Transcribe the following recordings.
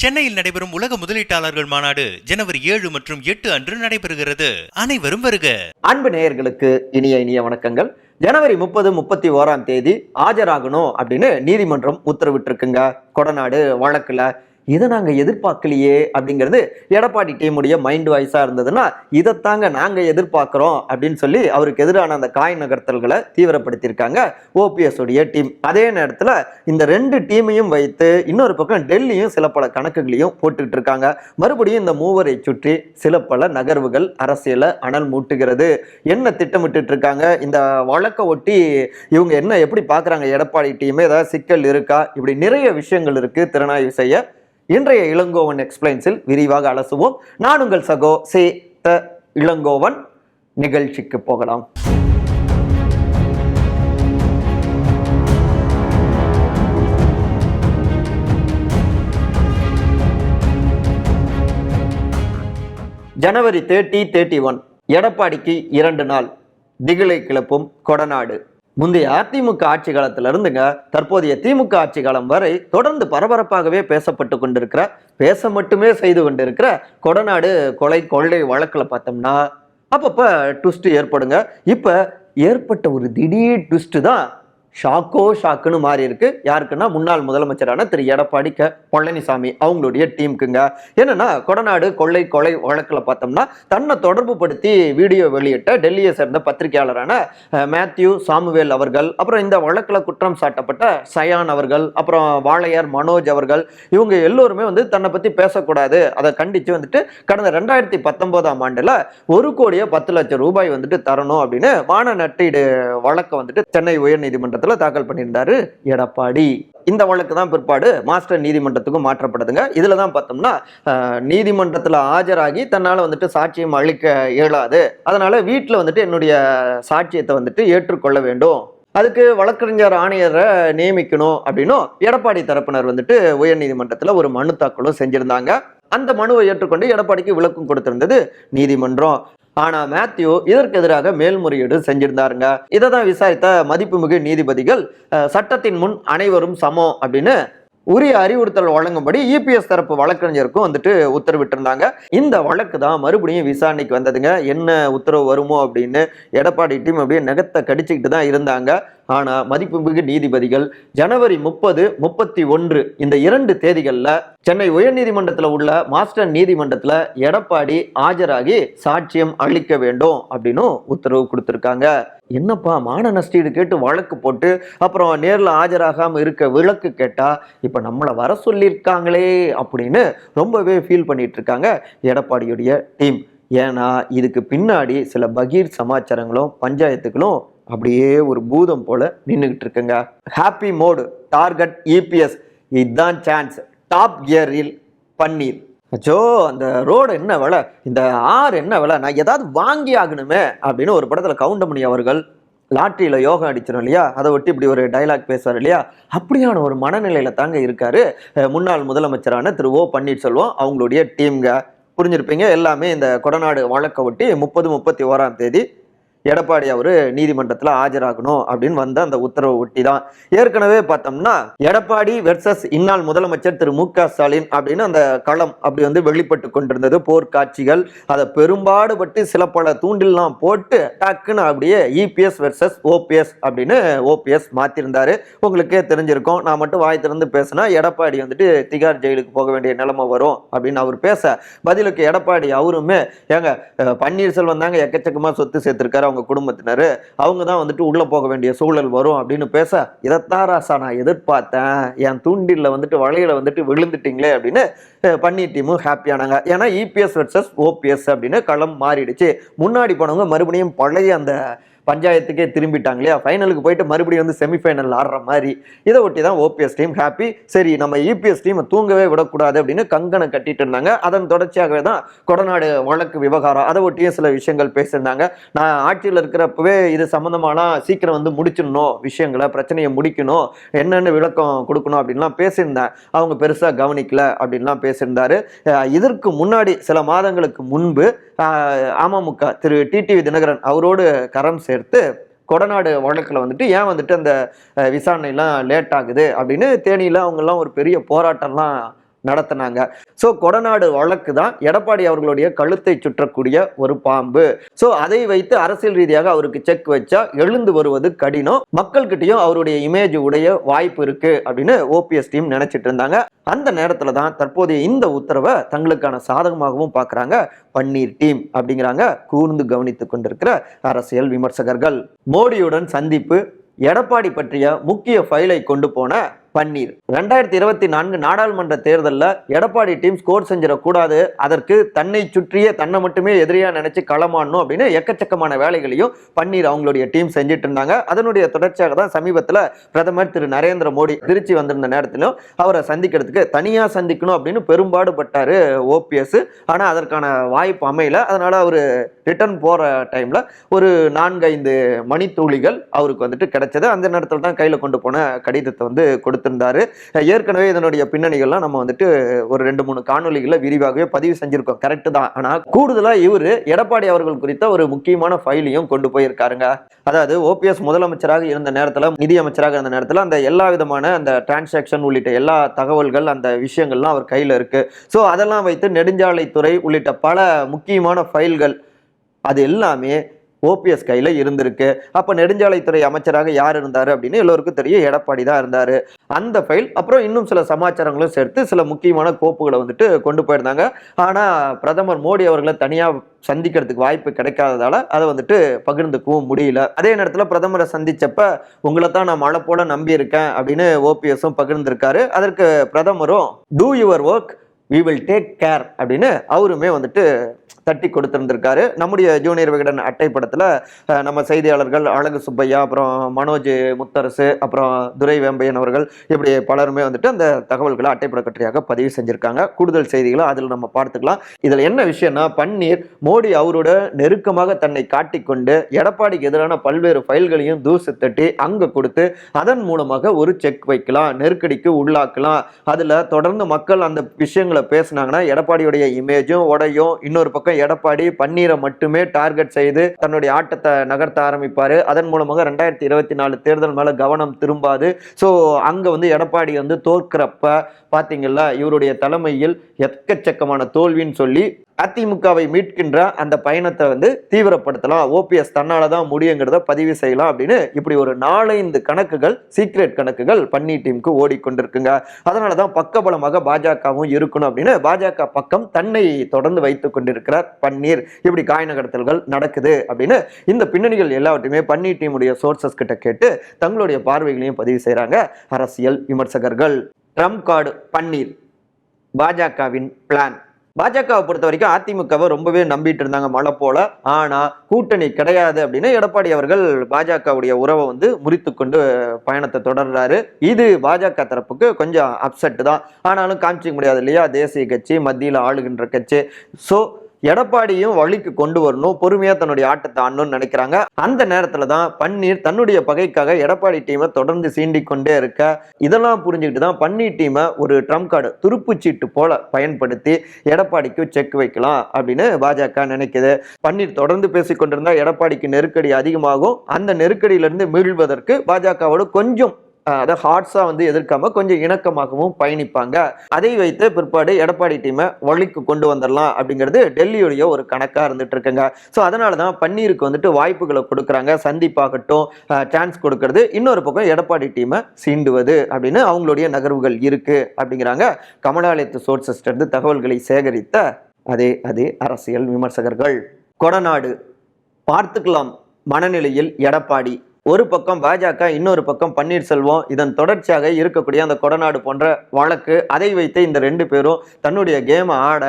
சென்னையில் நடைபெறும் உலக முதலீட்டாளர்கள் மாநாடு ஜனவரி 7 மற்றும் 8 அன்று நடைபெறுகிறது. அனைவரும் வருக. அன்பு நேயர்களுக்கு இனிய வணக்கங்கள். ஜனவரி 30, 31 ஆஜராகணும் அப்படின்னு நீதிமன்றம் உத்தரவிட்டிருக்குங்க கொடநாடு வழக்குல. இதை நாங்க எதிர்பார்க்கலையே அப்படிங்கிறது எடப்பாடி டீமுடைய மைண்ட் வாய்ஸா இருந்ததுன்னா, இதைத்தாங்க நாங்க எதிர்பார்க்கிறோம் அப்படின்னு சொல்லி அவருக்கு எதிரான அந்த காய் நகர்த்தல்களை தீவிரப்படுத்தியிருக்காங்க ஓபிஎஸ் உடைய டீம். அதே நேரத்துல இந்த ரெண்டு டீமையும் வைத்து இன்னொரு பக்கம் டெல்லியும் சில பல கணக்குகளையும் போட்டுக்கிட்டு இருக்காங்க. மறுபடியும் இந்த மூவரை சுற்றி சில பல நகர்வுகள் அரசியலை அனல் மூட்டுகிறது. என்ன திட்டமிட்டு இருக்காங்க, இந்த வழக்கை ஒட்டி இவங்க என்ன எப்படி பாக்குறாங்க, எடப்பாடி டீம் ஏதாவது சிக்கல் இருக்கா, இப்படி நிறைய விஷயங்கள் இருக்கு திறனாய்வு செய்ய. இன்றைய இளங்கோவன் எக்ஸ்பிளைன்ஸில் விரிவாக அலசுவோம். நான் உங்கள் சகோ சே த இளங்கோவன். நிகழ்ச்சிக்கு போகலாம். ஜனவரி 30, 31 எடப்பாடிக்கு 2 நாள் திகிலை கிளப்பும் கொடநாடு. முந்தைய அதிமுக ஆட்சி காலத்துல இருந்துங்க தற்போதைய திமுக ஆட்சி காலம் வரை தொடர்ந்து பரபரப்பாகவே பேசப்பட்டு கொண்டிருக்கிற, பேச மட்டுமே செய்து கொண்டிருக்கிற கொடநாடு கொள்ளை வழக்குல பார்த்தோம்னா அப்பப்ப ட்விஸ்ட் ஏற்படுங்க. இப்ப ஏற்பட்ட ஒரு திடீர் ட்விஸ்ட் தான் ஷாக்குன்னு மாறி இருக்கு. யாருக்குன்னா முன்னாள் முதலமைச்சரான திரு எடப்பாடி பழனிசாமி அவங்களுடைய டீமுக்குங்க. என்னன்னா கொடநாடு கொலை வழக்குல பார்த்தோம்னா தன்னை தொடர்பு படுத்தி வீடியோ வெளியிட்ட டெல்லியை சேர்ந்த பத்திரிகையாளரான மேத்யூ சாமுவேல் அவர்கள், அப்புறம் இந்த வழக்குல குற்றம் சாட்டப்பட்ட சயான் அவர்கள், அப்புறம் வாளையார் மனோஜ் அவர்கள், இவங்க எல்லோருமே தன்னை பத்தி பேசக்கூடாது, அதை கண்டிச்சு கடந்த 2019 ஆண்டுல 1,10,00,000 ரூபாய் தரணும் அப்படின்னு மான நட்டீடு வழக்கை சென்னை உயர்நீதிமன்றத்தில் தாக்கல் பண்ணியிருந்தாரு எடப்பாடி. இந்த வழக்கு தான் பிற்பாடு மாஸ்டர் நீதிமன்றத்துக்கும் மாற்றப்படுதுங்க. இதுல தான் பார்த்தோம்னா நீதிமன்றத்துல ஆஜராகி தன்னால சாட்சியம் அளிக்க இயலாது, அதனால வீட்டுல என்னுடைய சாட்சியத்தை ஏற்றுக்கொள்ள வேண்டும், அதுக்கு வழக்கறிஞர் ஆணையரை நியமிக்கணும் அப்படின்னும் எடப்பாடி தரப்பினர் உயர்நீதிமன்றத்துல ஒரு மனு தாக்கலும் செஞ்சிருந்தாங்க. அந்த மனுவை ஏற்றுக்கொண்டு எடப்பாடிக்கு விளக்கம் கொடுத்திருந்தது நீதிமன்றம். ஆனா மேத்யூ இதற்கு எதிராக மேல்முறையீடு செஞ்சிருந்தாருங்க. இதை தான் விசாரித்த மதிப்புமிகு நீதிபதிகள் சட்டத்தின் முன் அனைவரும் சமம் அப்படின்னு உரிய அறிவுறுத்தல் வழங்கும்படி இபிஎஸ் தரப்பு வழக்கறிஞருக்கும் உத்தரவிட்டிருந்தாங்க. இந்த வழக்கு தான் மறுபடியும் விசாரணைக்கு வந்ததுங்க. என்ன உத்தரவு வருமோ அப்படின்னு எடப்பாடி டீம் அப்படியே நகத்தை கடிச்சுக்கிட்டு தான் இருந்தாங்க. ஆனா மதிப்புமிகு நீதிபதிகள் ஜனவரி 30, 31 இந்த 2 தேதிகள்ல சென்னை உயர்நீதிமன்றத்துல உள்ள மாஸ்டர் நீதிமன்றத்துல எடப்பாடி ஆஜராகி சாட்சியம் அளிக்க வேண்டும் அப்படின்னு உத்தரவு கொடுத்திருக்காங்க. என்னப்பா மான நஷ்டீடு கேட்டு வழக்கு போட்டு அப்புறம் நேர்ல ஆஜராகாம இருக்க விளக்கு கேட்டா இப்ப நம்மளை வர சொல்லியிருக்காங்களே அப்படின்னு ரொம்பவே ஃபீல் பண்ணிட்டு இருக்காங்க எடப்பாடியுடைய டீம். ஏன்னா இதுக்கு பின்னாடி சில பகீர் சமாச்சாரங்களும் பஞ்சாயத்துகளும் அப்படியே ஒரு பூதம் போல நின்றுகிட்டு இருக்குங்க. ஹாப்பி மோடு டார்கெட் இபிஎஸ், இதுதான் சான்ஸ், டாப் கியரில் பன்னீர். அச்சோ அந்த ரோடு என்ன விலை, இந்த ஆறு என்ன விலை, நான் ஏதாவது வாங்கி ஆகணுமே அப்படின்னு ஒரு படத்துல கவுண்டமணி அவர்கள் லாட்டரியில யோகம் அடிச்சிடும் இல்லையா, அதை ஒட்டி இப்படி ஒரு டைலாக் பேசுவார் இல்லையா, அப்படியான ஒரு மனநிலையில தாங்க இருக்காரு முன்னாள் முதலமைச்சரான திரு ஓ பன்னீர்செல்வம் அவங்களுடைய டீம்ங்க. புரிஞ்சிருப்பீங்க எல்லாமே. இந்த கொடநாடு வழக்கை ஒட்டி 30, 31 எடப்பாடி அவரு நீதிமன்றத்துல ஆஜராகணும் அப்படின்னு வந்த அந்த உத்தரவு ஒட்டி தான். ஏற்கனவே பார்த்தோம்னா எடப்பாடி வெர்சஸ் இந்நாள் முதலமைச்சர் திரு மு.க. ஸ்டாலின் அப்படின்னு அந்த களம் அப்படி வெளிப்பட்டு கொண்டிருந்தது. போர்க்காட்சிகள் அதை பெரும்பாடுபட்டு சில பல தூண்டில்லாம் போட்டு டக்குன்னு அப்படியே இபிஎஸ் வெர்சஸ் ஓபிஎஸ் அப்படின்னு ஓபிஎஸ் மாத்திருந்தாரு. உங்களுக்கே தெரிஞ்சிருக்கும். நான் மட்டும் வாய் திறந்து பேசினா எடப்பாடி திகார் ஜெயிலுக்கு போக வேண்டிய நிலைமை வரும் அப்படின்னு அவர் பேச, பதிலுக்கு எடப்பாடி அவருமே ஏங்க பன்னீர்செல்வம் தாங்க எக்கச்சக்கமா சொத்து சேர்த்திருக்காரு, அவங்க குடும்பத்தினர், அவங்க தான் உள்ள போக வேண்டிய சூழல் வரும் அப்படின்னு பேச, இதைத்தான் ராசா நான் எதிர்பார்த்தேன், என் தூண்டில வலையில விழுந்துட்டீங்களே அப்படின்னு பன்னீர் டீமும் ஹாப்பியானாங்க. ஏன்னா இபிஎஸ் வெர்சஸ் ஓபிஎஸ் அப்படின்னு களம் மாறிடுச்சு. முன்னாடி போனவங்க மறுபடியும் பழைய அந்த பஞ்சாயத்துக்கே திரும்பிட்டாங்க இல்லையா, ஃபைனலுக்கு போயிட்டு மறுபடியும் செமிஃபைனல் ஆடுற மாதிரி. இதை ஒட்டி தான் ஓபிஎஸ் டீம் ஹாப்பி. சரி நம்ம இபிஎஸ் டீம் தூங்கவே விடக்கூடாது அப்படின்னு கங்கணம் கட்டிட்டு இருந்தாங்க. அதன் தொடர்ச்சியாகவே தான் கொடநாடு வழக்கு விவகாரம், அதை ஒட்டியும் சில விஷயங்கள் பேசியிருந்தாங்க. நான் ஆட்சியில் இருக்கிறப்பவே இது சம்மந்தமாலாம் சீக்கிரம் முடிச்சிடணும், விஷயங்களை பிரச்சனையை முடிக்கணும், என்னென்னு விளக்கம் கொடுக்கணும் அப்படின்லாம் பேசியிருந்தேன். அவங்க பெருசாக கவனிக்கல அப்படின்லாம் பேசியிருந்தாரு. இதற்கு முன்னாடி சில மாதங்களுக்கு முன்பு அமமுக திரு டிடிவி தினகரன் அவரோடு கரம் சேர்த்து கொடநாடு வழக்கில் ஏன் அந்த விசாரணைலாம் லேட் ஆகுது அப்படின்னு தேனியில் அவங்கெல்லாம் ஒரு பெரிய போராட்டம்லாம் நடத்தினாங்க. ஸோ கொடநாடு வழக்கு தான் எடப்பாடி அவர்களுடைய கழுத்தை சுற்றக்கூடிய ஒரு பாம்பு. ஸோ அதை வைத்து அரசியல் ரீதியாக அவருக்கு செக் வச்சா எழுந்து வருவது கடினம், மக்கள்கிட்டயும் அவருடைய இமேஜ் உடைய வாய்ப்பு இருக்கு அப்படின்னு ஓபிஎஸ் டீம் நினைச்சிட்டு இருந்தாங்க. அந்த நேரத்துல தான் தற்போதைய இந்த உத்தரவை தங்களுக்கான சாதகமாகவும் பார்க்கறாங்க பன்னீர் டீம் அப்படிங்கிறாங்க கூர்ந்து கவனித்துக் கொண்டிருக்கிற அரசியல் விமர்சகர்கள். மோடியுடன் சந்திப்பு, எடப்பாடி பற்றிய முக்கிய ஃபைலை கொண்டு போன பன்னீர். 2024 நாடாளுமன்ற தேர்தலில் எடப்பாடி டீம் ஸ்கோர் செஞ்சிடக்கூடாது, அதற்கு தன்னை சுற்றியே தன்னை மட்டுமே எதிரியா நினைச்சு களமாடணும் அப்படின்னு எக்கச்சக்கமான வேலைகளையும் பன்னீர் அவங்களுடைய டீம் செஞ்சுட்டு இருந்தாங்க. அதனுடைய தொடர்ச்சியாக தான் சமீபத்தில் பிரதமர் திரு நரேந்திர மோடி திருச்சி வந்திருந்த நேரத்திலும் அவரை சந்திக்கிறதுக்கு தனியாக சந்திக்கணும் அப்படின்னு பெரும்பாடுபட்டாரு ஓபிஎஸ். ஆனால் அதற்கான வாய்ப்பு அமையல. அதனால அவர் ரிட்டர்ன் போற டைம்ல ஒரு 4-5 மணித்துளிகள் அவருக்கு வந்துட்டு கிடைச்சது. அந்த நேரத்தில் தான் கையில் கொண்டு போன கடிதத்தை வந்து கொடுத்திருந்தாரு. ஏற்கனவே இதனுடைய பின்னணிகள்லாம் நம்ம வந்துட்டு ஒரு 2-3 காணொலிகளை விரிவாகவே பதிவு செஞ்சிருக்கோம். கரெக்ட் தான். ஆனா கூடுதலா இவரு எடப்பாடி அவர்கள் குறித்த ஒரு முக்கியமான ஃபைலையும் கொண்டு போயிருக்காருங்க. அதாவது ஓபிஎஸ் முதலமைச்சராக இருந்த நேரத்தில், நிதி அமைச்சராக இருந்த நேரத்தில் அந்த எல்லா விதமான அந்த டிரான்சாக்ஷன் உள்ளிட்ட எல்லா தகவல்கள், அந்த விஷயங்கள்லாம் அவர் கையில் இருக்கு. ஸோ அதெல்லாம் வைத்து நெடுஞ்சாலைத்துறை உள்ளிட்ட பல முக்கியமான ஃபைல்கள் அது எல்லாமே ஓபிஎஸ் கையில் இருந்திருக்கு. அப்போ நெடுஞ்சாலைத்துறை அமைச்சராக யார் இருந்தார் அப்படின்னு எல்லோருக்கும் தெரியும், எடப்பாடி தான் இருந்தார். அந்த ஃபைல் அப்புறம் இன்னும் சில சமாச்சாரங்களும் சேர்த்து சில முக்கியமான கோப்புகளை வந்துட்டு கொண்டு போயிருந்தாங்க. ஆனால் பிரதமர் மோடி அவர்களை தனியாக சந்திக்கிறதுக்கு வாய்ப்பு கிடைக்காததால அதை வந்துட்டு பகிர்ந்துக்கவும் முடியல. அதே நேரத்தில் பிரதமரை சந்திச்சப்ப உங்களை தான் நான் மழை போல நம்பி இருக்கேன் அப்படின்னு ஓபிஎஸும் பகிர்ந்திருக்காரு. அதற்கு பிரதமரும் two your work, we will take care அப்படின்னு அவருமே வந்துட்டு தட்டி கொடுத்திருந்திருக்காரு. நம்முடைய ஜூனியர் விகடன் அட்டைப்படத்தில் நம்ம செய்தியாளர்கள் அழகு சுப்பையா, அப்புறம் மனோஜ் முத்தரசு, அப்புறம் துரை வேம்பையன் அவர்கள், இப்படி பலருமே வந்துட்டு அந்த தகவல்களை அட்டைப்பட கட்டுரையாக பதிவு செஞ்சிருக்காங்க. கூடுதல் செய்திகளை அதில் நம்ம பார்த்துக்கலாம். இதில் என்ன விஷயம்னா, பன்னீர் மோடி அவரோட நெருக்கமாக தன்னை காட்டிக்கொண்டு எடப்பாடிக்கு எதிரான பல்வேறு ஃபைல்களையும் தூசு தட்டி அங்கே கொடுத்து அதன் மூலமாக ஒரு செக் வைக்கலாம், நெருக்கடிக்கு உள்ளாக்கலாம். அதில் தொடர்ந்து மக்கள் அந்த விஷயங்களை பேசினாங்கன்னா எடப்பாடியுடைய இமேஜும் உடையும். இன்னொரு பக்கம் எடப்பாடி பன்னீரை மட்டுமே டார்கெட் செய்து தன்னுடைய ஆட்டத்தை நகர்த்த ஆரம்பிப்பாரு. அதன் மூலமாக 2024 தேர்தல் மேல கவனம் திரும்பாது. ஸோ அங்க வந்து எடப்பாடி வந்து தோற்கிறப்ப பாத்தீங்களா, இவருடைய தலைமையில் எக்கச்சக்கமான தோல்வின்னு சொல்லி அதிமுகவை மீட்கின்ற அந்த பயணத்தை வந்து தீவிரப்படுத்தலாம், ஓபிஎஸ் தன்னால தான் முடியுங்கிறத பதிவு செய்யலாம் அப்படின்னு இப்படி ஒரு 4-5 கணக்குகள், சீக்ரெட் கணக்குகள் பன்னீர் டீமுக்கு ஓடிக்கொண்டிருக்குங்க. அதனாலதான் பக்கபலமாக பாஜகவும் இருக்கணும் அப்படின்னு பாஜக பக்கம் தன்னை தொடர்ந்து வைத்துக் கொண்டிருக்கிறார் பன்னீர். இப்படி காய் நகர்த்தல்கள் நடக்குது அப்படின்னு இந்த பின்னணிகள் எல்லாவற்றையுமே பன்னீர் டீமுடைய சோர்சஸ் கிட்ட கேட்டு தங்களுடைய பார்வைகளையும் பதிவு செய்யறாங்க அரசியல் விமர்சகர்கள். ட்ரம்ப் கார்டு பன்னீர், பாஜகவின் பிளான். பாஜகவை பொறுத்த வரைக்கும் அதிமுகவை ரொம்பவே நம்பிட்டு இருந்தாங்க மழை போல. ஆனா கூட்டணி கிடையாது அப்படின்னு எடப்பாடி அவர்கள் பாஜகவுடைய உறவை வந்து முறித்து கொண்டு பயணத்தை தொடர்றாரு. இது பாஜக தரப்புக்கு கொஞ்சம் அப்செட் தான். ஆனாலும் காமிச்சிக்க முடியாது இல்லையா, தேசிய கட்சி, மத்தியில் ஆளுகின்ற கட்சி. ஸோ எடப்பாடியும் வழிக்கு கொண்டு வரணும், பொறுமையா தன்னுடைய ஆட்டத்தை ஆடணும்னு நினைக்கிறாங்க. அந்த நேரத்துல தான் பன்னீர் தன்னுடைய பகைக்காக எடப்பாடி டீமை தொடர்ந்து சீண்டிக் கொண்டே இருக்க, இதெல்லாம் புரிஞ்சுக்கிட்டு தான் பன்னீர் டீமை ஒரு ட்ரம்ப் கார்டு, துருப்புச்சீட்டு போல பயன்படுத்தி எடப்பாடிக்கு செக் வைக்கலாம் அப்படின்னு பாஜக நினைக்குது. பன்னீர் தொடர்ந்து பேசிக் கொண்டிருந்தா எடப்பாடிக்கு நெருக்கடி அதிகமாகும். அந்த நெருக்கடியிலிருந்து மீள்வதற்கு பாஜகவோட கொஞ்சம் அதை ஹார்ட்ஸா வந்து எதிர்க்காம கொஞ்சம் இணக்கமாகவும் பயணிப்பாங்க. அதை வைத்து பிற்பாடு எடப்பாடி டீமை வழிக்கு கொண்டு வந்துடலாம் அப்படிங்கிறது டெல்லியுடைய ஒரு கணக்கா இருந்துட்டு இருக்குங்க. ஸோ அதனாலதான் பன்னீருக்கு வந்துட்டு வாய்ப்புகளை கொடுக்குறாங்க, சந்திப்பாகட்டும், சான்ஸ் கொடுக்கறது. இன்னொரு பக்கம் எடப்பாடி டீமை சீண்டுவது அப்படின்னு அவங்களுடைய நகர்வுகள் இருக்கு அப்படிங்கிறாங்க கமலாலயத்து சோர்சஸ் இருந்து தகவல்களை சேகரித்த அதே அரசியல் விமர்சகர்கள். கொடநாடு பார்த்துக்கலாம் மனநிலையில் எடப்பாடி. ஒரு பக்கம் பாஜக, இன்னொரு பக்கம் பன்னீர்செல்வம். இதன் தொடர்ச்சியாக இருக்கக்கூடிய அந்த கொடநாடு போன்ற வழக்கு, அதை வைத்து இந்த 2 பேரும் தன்னுடைய கேமை ஆட,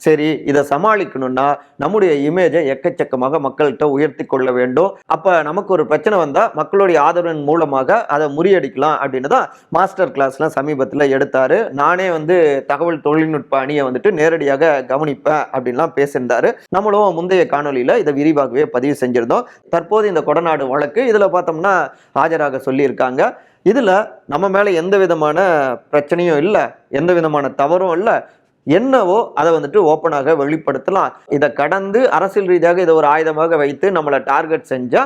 சரி இதை சமாளிக்கணும்னா நம்முடைய இமேஜை எக்கச்சக்கமாக மக்கள்கிட்ட உயர்த்தி கொள்ள வேண்டும். அப்ப நமக்கு ஒரு பிரச்சனை வந்தா மக்களுடைய ஆதரவின் மூலமாக அதை முறியடிக்கலாம் அப்படின்னு தான் மாஸ்டர் கிளாஸ்லாம் சமீபத்தில் எடுத்தாரு. நானே வந்து தகவல் தொழில்நுட்ப அணியை வந்துட்டு நேரடியாக கவனிப்பேன் அப்படின்லாம் பேசியிருந்தாரு. நம்மளும் முந்தைய காணொலியில இதை விரிவாகவே பதிவு செஞ்சிருந்தோம். தற்போது இந்த கொடநாடு வழக்கு இதுல பார்த்தோம்னா ஆஜராக சொல்லியிருக்காங்க. இதுல நம்ம மேல எந்த விதமான பிரச்சனையும் இல்லை, எந்த விதமான தவறும் இல்லை. என்னவோ அதை வந்துட்டு ஓப்பனாக வெளிப்படுத்தலாம். இதை கடந்து அரசியல் ரீதியாக இதை ஒரு ஆயுதமாக வைத்து நம்மளை டார்கெட் செஞ்சா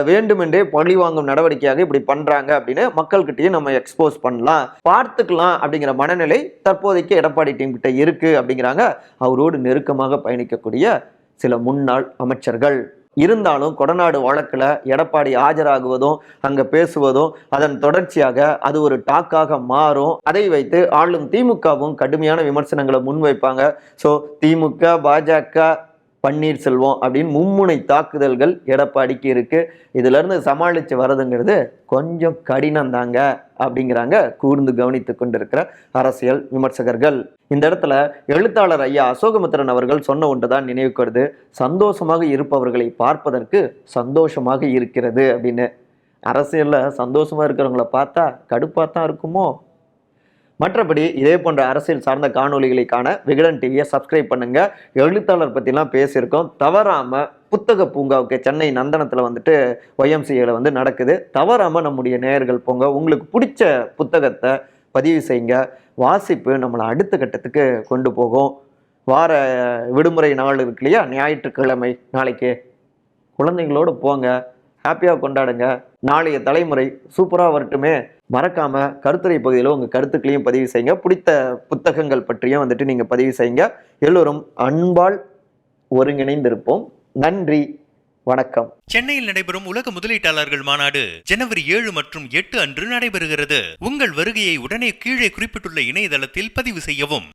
வேண்டுமென்றே பழி வாங்கும் நடவடிக்கையாக இப்படி பண்றாங்க அப்படின்னு மக்கள்கிட்டயும் நம்ம எக்ஸ்போஸ் பண்ணலாம், பார்த்துக்கலாம் அப்படிங்கிற மனநிலை தற்போதைக்கு எடப்பாடி டீம் கிட்ட இருக்கு அப்படிங்கிறாங்க அவரோடு நெருக்கமாக பயணிக்கக்கூடிய சில முன்னாள் அமைச்சர்கள். இருந்தாலும் கொடநாடு வழக்குல எடப்பாடி ஆஜராகுவதும் அங்க பேசுவதும் அதன் தொடர்ச்சியாக அது ஒரு டாக்காக மாறும். அதை வைத்து ஆளும் திமுகவும் கடுமையான விமர்சனங்களை முன்வைப்பாங்க. ஸோ திமுக, பாஜக, பன்னீர்செல்வம் அப்படின்னு மும்முனை தாக்குதல்கள் எடப்பாடிக்கு இருக்கு. இதுல இருந்து சமாளிச்சு வரதுங்கிறது கொஞ்சம் கடினம் தாங்க அப்படிங்கிறாங்க கூர்ந்து கவனித்து கொண்டிருக்கிற அரசியல் விமர்சகர்கள். இந்த இடத்துல எழுத்தாளர் ஐயா அசோகமித்திரன் அவர்கள் சொன்ன ஒன்றுதான் நினைவுக்கு வருது. சந்தோஷமாக இருப்பவர்களை பார்ப்பதற்கு சந்தோஷமாக இருக்கிறது அப்படின்னு. அரசியல்ல சந்தோஷமா இருக்கிறவங்கள பார்த்தா கடுப்பாத்தான் இருக்குமோ? மற்றபடி இதே போன்ற அரசியல் சார்ந்த காணொலிகளை காண விகடன் டிவியை சப்ஸ்கிரைப் பண்ணுங்க. எழுத்தாளர் பற்றிலாம் பேசியிருக்கோம். தவறாம புத்தக பூங்காவுக்கு சென்னை நந்தனத்தில் வந்துட்டு ஒய்எம்சிஏல வந்து நடக்குது. தவறாம நம்முடைய நேயர்கள் போங்க. உங்களுக்கு பிடிச்ச புத்தகத்தை பதிவு செய்யுங்க. வாசிப்பு நம்மளை அடுத்த கட்டத்துக்கு கொண்டு போகும். வார விடுமுறை நாள் இருக்கு இல்லையா, ஞாயிற்றுக்கிழமை நாளைக்கு குழந்தைங்களோடு போங்க, ஹாப்பியாக கொண்டாடுங்க. நாளைய தலைமுறை சூப்பராக வரட்டுமே. மறக்காம கருத்துரை பகுதியில் உங்கள் கருத்துக்களையும் பதிவு செய்யுங்க. பிடித்த புத்தகங்கள் பற்றியும் வந்துட்டு நீங்கள் பதிவு செய்யுங்க. எல்லோரும் அன்பால் ஒருங்கிணைந்திருப்போம். நன்றி, வணக்கம். சென்னையில் நடைபெறும் உலக முதலீட்டாளர்கள் மாநாடு ஜனவரி 7 மற்றும் 8 அன்று நடைபெறுகிறது. உங்கள் வருகையை உடனே கீழே குறிப்பிட்டுள்ள இணையதளத்தில் பதிவு செய்யவும்.